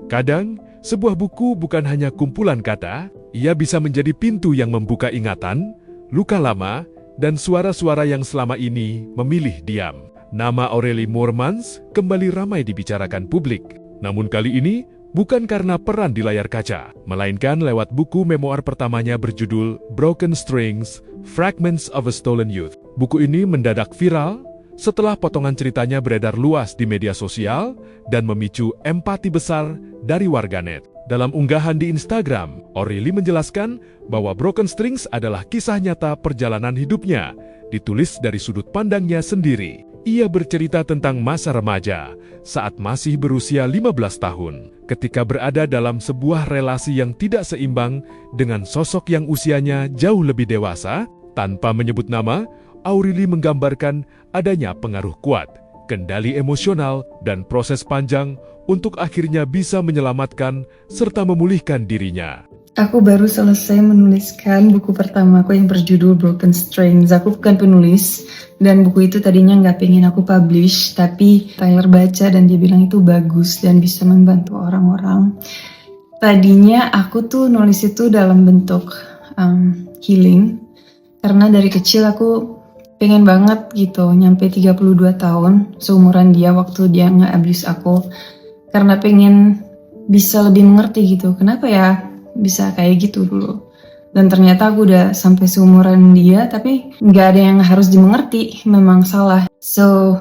Kadang, sebuah buku bukan hanya kumpulan kata, ia bisa menjadi pintu yang membuka ingatan, luka lama, dan suara-suara yang selama ini memilih diam. Nama Aurélie Moermans kembali ramai dibicarakan publik. Namun kali ini, bukan karena peran di layar kaca, melainkan lewat buku memoir pertamanya berjudul Broken Strings, Fragments of a Stolen Youth. Buku ini mendadak viral setelah potongan ceritanya beredar luas di media sosial dan memicu empati besar dari warganet. Dalam unggahan di Instagram, Aurélie menjelaskan bahwa Broken Strings adalah kisah nyata perjalanan hidupnya, ditulis dari sudut pandangnya sendiri. Ia bercerita tentang masa remaja saat masih berusia 15 tahun, ketika berada dalam sebuah relasi yang tidak seimbang dengan sosok yang usianya jauh lebih dewasa. Tanpa menyebut nama, Aurélie menggambarkan adanya pengaruh kuat, kendali emosional, dan proses panjang untuk akhirnya bisa menyelamatkan serta memulihkan dirinya. Aku baru selesai menuliskan buku pertama aku yang berjudul Broken Strings. Aku bukan penulis, dan buku itu tadinya nggak pengen aku publish, tapi Tyler baca dan dia bilang itu bagus dan bisa membantu orang-orang. Tadinya aku tuh nulis itu dalam bentuk healing, karena dari kecil aku pengen banget gitu nyampe 32 tahun, seumuran dia waktu dia nge-abuse aku, karena pengen bisa lebih mengerti gitu, kenapa ya bisa kayak gitu dulu. Dan ternyata aku udah sampai seumuran dia, tapi nggak ada yang harus dimengerti, memang salah. So,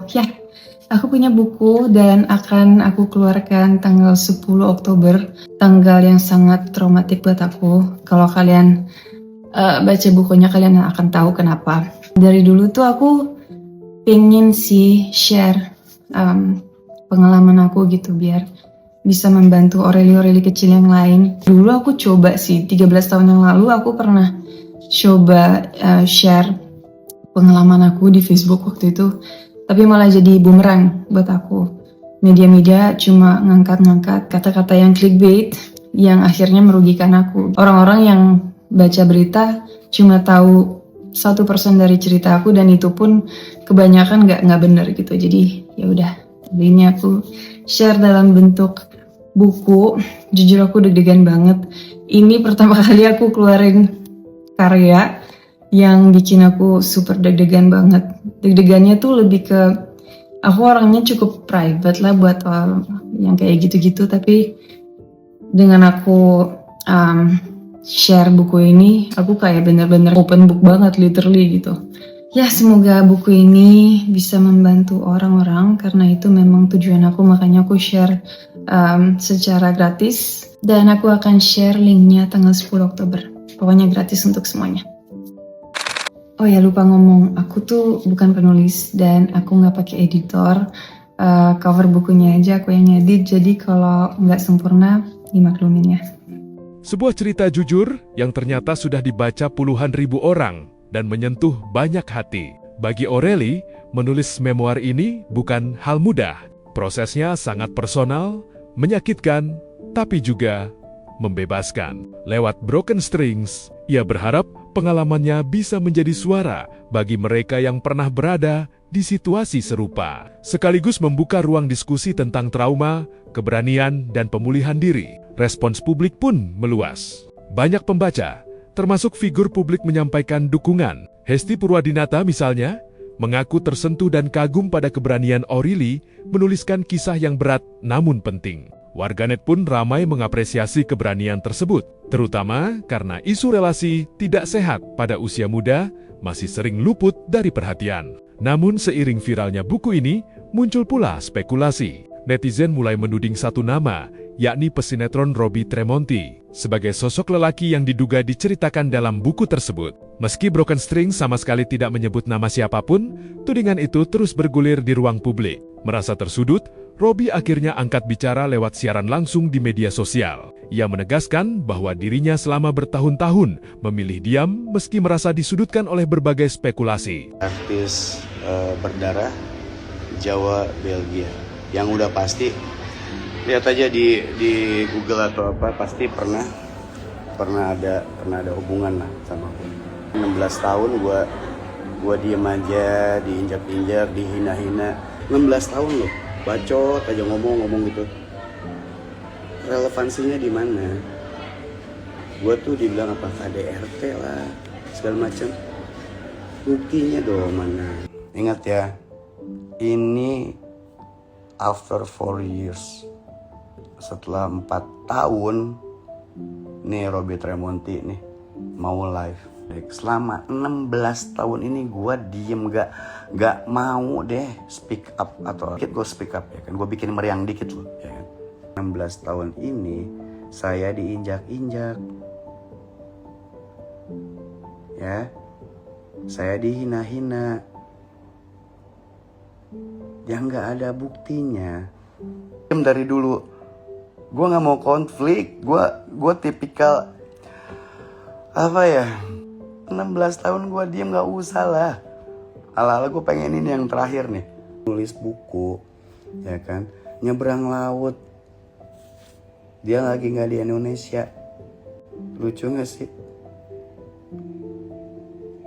aku punya buku dan akan aku keluarkan tanggal 10 Oktober, tanggal yang sangat traumatik buat aku. Kalau kalian baca bukunya, kalian akan tahu kenapa. Dari dulu tuh aku pengen sih share pengalaman aku gitu, biar bisa membantu Aurélie kecil yang lain. Dulu aku coba sih, 13 tahun yang lalu aku pernah coba share pengalaman aku di Facebook waktu itu, tapi malah jadi bumerang buat aku. Media-media cuma ngangkat-ngangkat kata-kata yang clickbait yang akhirnya merugikan aku. Orang-orang yang baca berita cuma tahu 1% dari cerita aku, dan itu pun kebanyakan nggak benar gitu. Jadi ya udah, ini aku share dalam bentuk buku. Jujur aku deg-degan banget. Ini pertama kali aku keluarin karya yang bikin aku super deg-degan banget. Deg-degannya tuh lebih ke aku orangnya cukup private lah buat yang kayak gitu-gitu, tapi dengan aku share buku ini, aku kayak bener-bener open book banget, literally gitu. Ya, semoga buku ini bisa membantu orang-orang, karena itu memang tujuan aku, makanya aku share secara gratis, dan aku akan share linknya tanggal 10 Oktober. Pokoknya gratis untuk semuanya. Oh ya, lupa ngomong, aku tuh bukan penulis dan aku nggak pakai editor. Cover bukunya aja aku yang edit, jadi kalau nggak sempurna, dimaklumin ya. Sebuah cerita jujur yang ternyata sudah dibaca puluhan ribu orang dan menyentuh banyak hati. Bagi Aurélie, menulis memoir ini bukan hal mudah. Prosesnya sangat personal, menyakitkan, tapi juga membebaskan. Lewat Broken Strings, ia berharap pengalamannya bisa menjadi suara bagi mereka yang pernah berada di situasi serupa, sekaligus membuka ruang diskusi tentang trauma, keberanian, dan pemulihan diri. Respons publik pun meluas. Banyak pembaca, termasuk figur publik, menyampaikan dukungan. Hesti Purwadinata misalnya, mengaku tersentuh dan kagum pada keberanian Aurélie menuliskan kisah yang berat namun penting. Warganet pun ramai mengapresiasi keberanian tersebut, terutama karena isu relasi tidak sehat pada usia muda masih sering luput dari perhatian. Namun seiring viralnya buku ini, muncul pula spekulasi. Netizen mulai menuding satu nama, yakni pesinetron Robby Tremonti, sebagai sosok lelaki yang diduga diceritakan dalam buku tersebut. Meski Broken Strings sama sekali tidak menyebut nama siapapun, tudingan itu terus bergulir di ruang publik. Merasa tersudut, Robby akhirnya angkat bicara lewat siaran langsung di media sosial. Ia menegaskan bahwa dirinya selama bertahun-tahun memilih diam meski merasa disudutkan oleh berbagai spekulasi. Artis berdarah Jawa Belgia, yang udah pasti lihat aja di Google atau apa, pasti pernah ada hubungan lah sama aku. 16 tahun gua diem aja, diinjak-injak, dihina-hina. 16 tahun loh, bacot aja ngomong gitu. relevansinya di mana? Gue tuh dibilang apa KDRT lah, segala macam. Buktinya dong mana? Ingat ya, ini after 4 years. Setelah 4 tahun, nih Robby Tremonti nih mau live. Selama 16 tahun ini gue diem, gak mau deh speak up atau dikit gue speak up ya kan, gue bikin meriang dikit loh ya kan. 16 tahun ini saya diinjak-injak ya, saya dihina-hina yang gak ada buktinya. Dari dulu gue gak mau konflik, gue tipikal apa ya, 16 tahun gue diem gak usah lah. Ala-ala gue pengen ini yang terakhir nih, nulis buku ya kan, nyebrang laut, dia lagi gak di Indonesia. Lucu gak sih?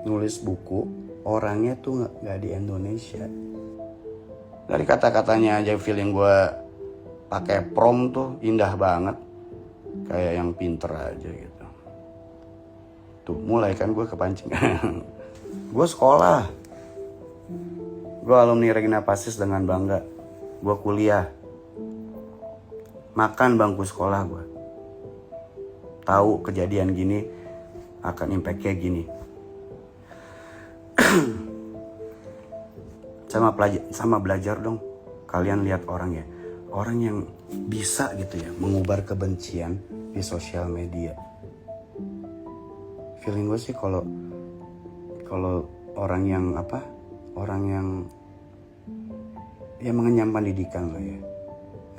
Nulis buku, orangnya tuh gak di Indonesia. Dari kata-katanya aja feeling gue pakai prom tuh indah banget, kayak yang pinter aja gitu. Tuh mulai kan gue kepancing. Gue sekolah, gue alumni Regina Pacis dengan bangga. Gue kuliah, makan bangku sekolah gue. Tahu kejadian gini akan impact-nya gini. sama belajar dong. Kalian lihat orang ya, orang yang bisa gitu ya mengubar kebencian di sosial media. Feeling gue sih kalau orang yang ya mengenyam pendidikan lah ya,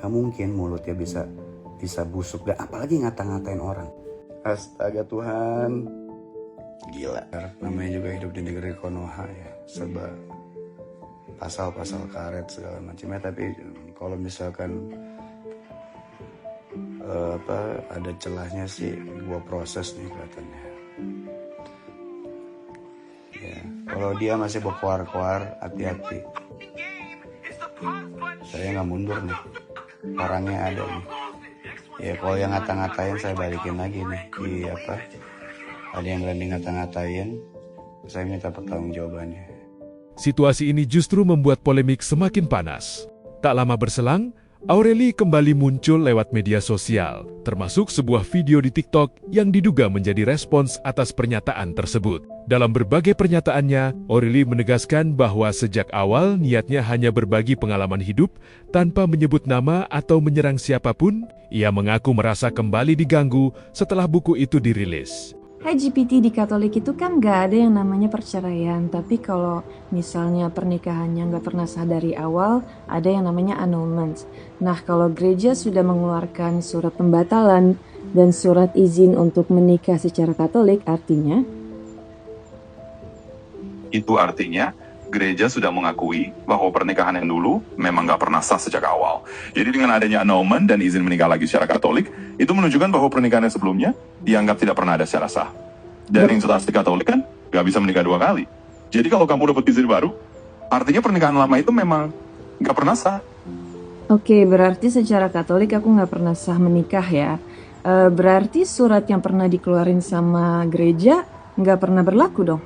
gak mungkin mulutnya bisa busuk dan apalagi ngata-ngatain orang. Astaga Tuhan, gila. Namanya juga hidup di negeri Konoha ya, serba pasal-pasal karet segala macamnya. Tapi kalau misalkan ada celahnya sih, gua proses nih katanya. Ya, kalau dia masih berkuar-kuar, hati-hati. Saya nggak mundur nih, orangnya ada nih. Ya kalau yang ngata-ngatain saya balikin lagi nih. Ada yang berani ngata-ngatain, saya minta pertanggungjawabannya. Situasi ini justru membuat polemik semakin panas. Tak lama berselang, Aureli kembali muncul lewat media sosial, termasuk sebuah video di TikTok yang diduga menjadi respons atas pernyataan tersebut. Dalam berbagai pernyataannya, Aureli menegaskan bahwa sejak awal niatnya hanya berbagi pengalaman hidup tanpa menyebut nama atau menyerang siapapun. Ia mengaku merasa kembali diganggu setelah buku itu dirilis. LGBT di Katolik itu kan gak ada yang namanya perceraian, tapi kalau misalnya pernikahannya gak pernah sah dari awal, ada yang namanya annulment. Nah, kalau gereja sudah mengeluarkan surat pembatalan dan surat izin untuk menikah secara Katolik, artinya? Itu artinya gereja sudah mengakui bahwa pernikahan yang dulu memang gak pernah sah sejak awal. Jadi dengan adanya annulment dan izin menikah lagi secara Katolik, itu menunjukkan bahwa pernikahan yang sebelumnya dianggap tidak pernah ada secara sah. Dan yang jelas di Katolik kan gak bisa menikah 2 kali. Jadi kalau kamu dapat izin baru, artinya pernikahan lama itu memang gak pernah sah. Oke, berarti secara Katolik aku gak pernah sah menikah ya. Berarti surat yang pernah dikeluarin sama gereja gak pernah berlaku dong?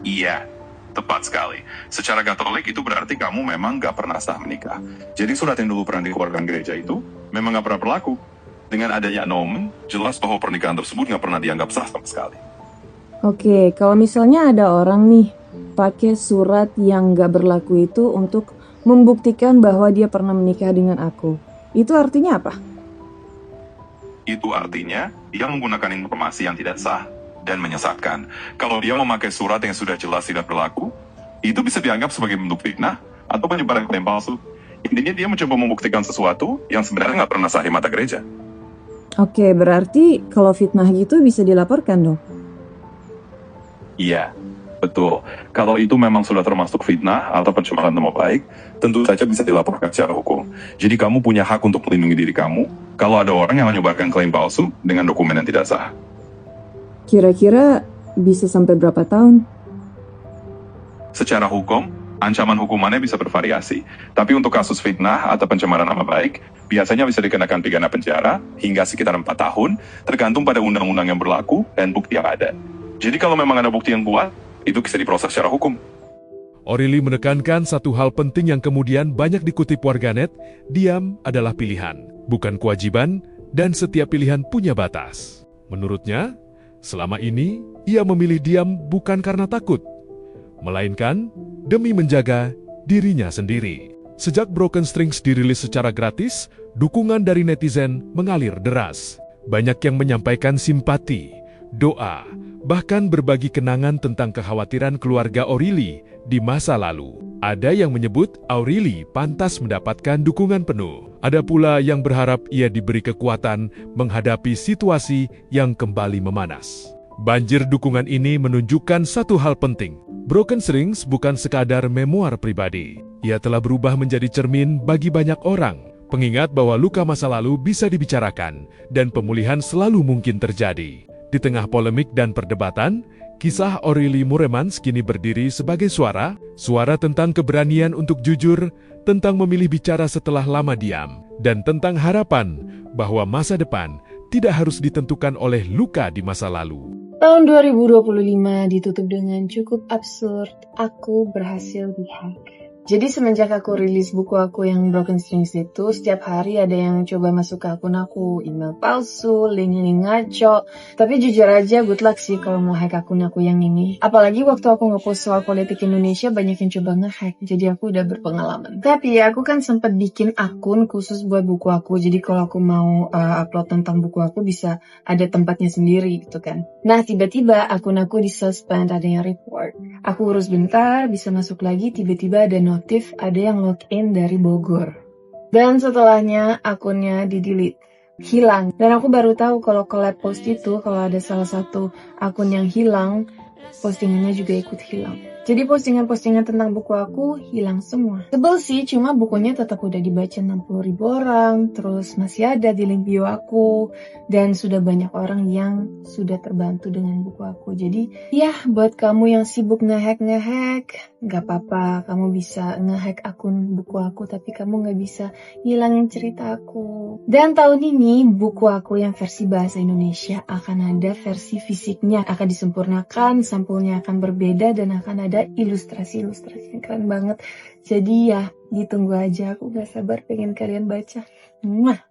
Iya, tepat sekali. Secara Katolik itu berarti kamu memang gak pernah sah menikah. Jadi surat yang dulu pernah dikeluarkan gereja itu memang gak pernah berlaku. Dengan adanya annulment, jelas bahwa pernikahan tersebut gak pernah dianggap sah sama sekali. Oke, kalau misalnya ada orang nih pakai surat yang gak berlaku itu untuk membuktikan bahwa dia pernah menikah dengan aku, itu artinya apa? Itu artinya dia menggunakan informasi yang tidak sah dan menyesatkan. Kalau dia memakai surat yang sudah jelas tidak berlaku, itu bisa dianggap sebagai bentuk fitnah atau penyebaran klaim palsu. Intinya dia mencoba membuktikan sesuatu yang sebenarnya nggak pernah sah di mata gereja. Oke, berarti kalau fitnah gitu bisa dilaporkan dong? Iya, betul. Kalau itu memang sudah termasuk fitnah atau pencemaran nama baik, tentu saja bisa dilaporkan secara hukum. Jadi kamu punya hak untuk melindungi diri kamu kalau ada orang yang menyebarkan klaim palsu dengan dokumen yang tidak sah. Kira-kira bisa sampai berapa tahun? Secara hukum, Ancaman hukumannya bisa bervariasi, tapi untuk kasus fitnah atau pencemaran nama baik, biasanya bisa dikenakan pidana penjara hingga sekitar 4 tahun, tergantung pada undang-undang yang berlaku dan bukti yang ada. Jadi kalau memang ada bukti yang kuat, itu bisa diproses secara hukum. O'Reilly menekankan satu hal penting yang kemudian banyak dikutip warganet, diam adalah pilihan, bukan kewajiban, dan setiap pilihan punya batas. Menurutnya, selama ini ia memilih diam bukan karena takut, melainkan demi menjaga dirinya sendiri. Sejak Broken Strings dirilis secara gratis, dukungan dari netizen mengalir deras. Banyak yang menyampaikan simpati, doa, bahkan berbagi kenangan tentang kekhawatiran keluarga O'Reilly di masa lalu. Ada yang menyebut O'Reilly pantas mendapatkan dukungan penuh. Ada pula yang berharap ia diberi kekuatan menghadapi situasi yang kembali memanas. Banjir dukungan ini menunjukkan satu hal penting. Broken Strings bukan sekadar memoir pribadi. Ia telah berubah menjadi cermin bagi banyak orang. Pengingat bahwa luka masa lalu bisa dibicarakan dan pemulihan selalu mungkin terjadi. Di tengah polemik dan perdebatan, kisah O'Reilly Mooremans kini berdiri sebagai suara tentang keberanian untuk jujur, tentang memilih bicara setelah lama diam, dan tentang harapan bahwa masa depan tidak harus ditentukan oleh luka di masa lalu. Tahun 2025 ditutup dengan cukup absurd, aku berhasil dihack. Jadi semenjak aku rilis buku aku yang Broken Strings itu, setiap hari ada yang coba masuk ke akun aku, email palsu, link-link ngaco. Tapi jujur aja good luck sih kalau mau hack akun aku yang ini. Apalagi waktu aku ngepost soal politik Indonesia banyak yang coba nge-hack, jadi aku udah berpengalaman. Tapi aku kan sempat bikin akun khusus buat buku aku, jadi kalau aku mau upload tentang buku aku bisa ada tempatnya sendiri gitu kan. Nah tiba-tiba akun aku disuspend, ada yang report. Aku urus bentar, bisa masuk lagi, tiba-tiba ada notif ada yang login dari Bogor. Dan setelahnya akunnya di-delete, hilang. Dan aku baru tahu kalau collab post itu, kalau ada salah satu akun yang hilang, postingannya juga ikut hilang. Jadi postingan-postingan tentang buku aku hilang semua. Sebel sih, cuma bukunya tetap udah dibaca 60.000 orang, terus masih ada di link bio aku, dan sudah banyak orang yang sudah terbantu dengan buku aku. Jadi ya buat kamu yang sibuk nge-hack, gak apa-apa, kamu bisa nge-hack akun buku aku, tapi kamu gak bisa hilangin cerita aku. Dan tahun ini buku aku yang versi bahasa Indonesia akan ada versi fisiknya, akan disempurnakan, sampulnya akan berbeda, dan akan ada ilustrasi-ilustrasi yang keren banget. Jadi ya, ditunggu aja, aku gak sabar pengen kalian baca. Mwah.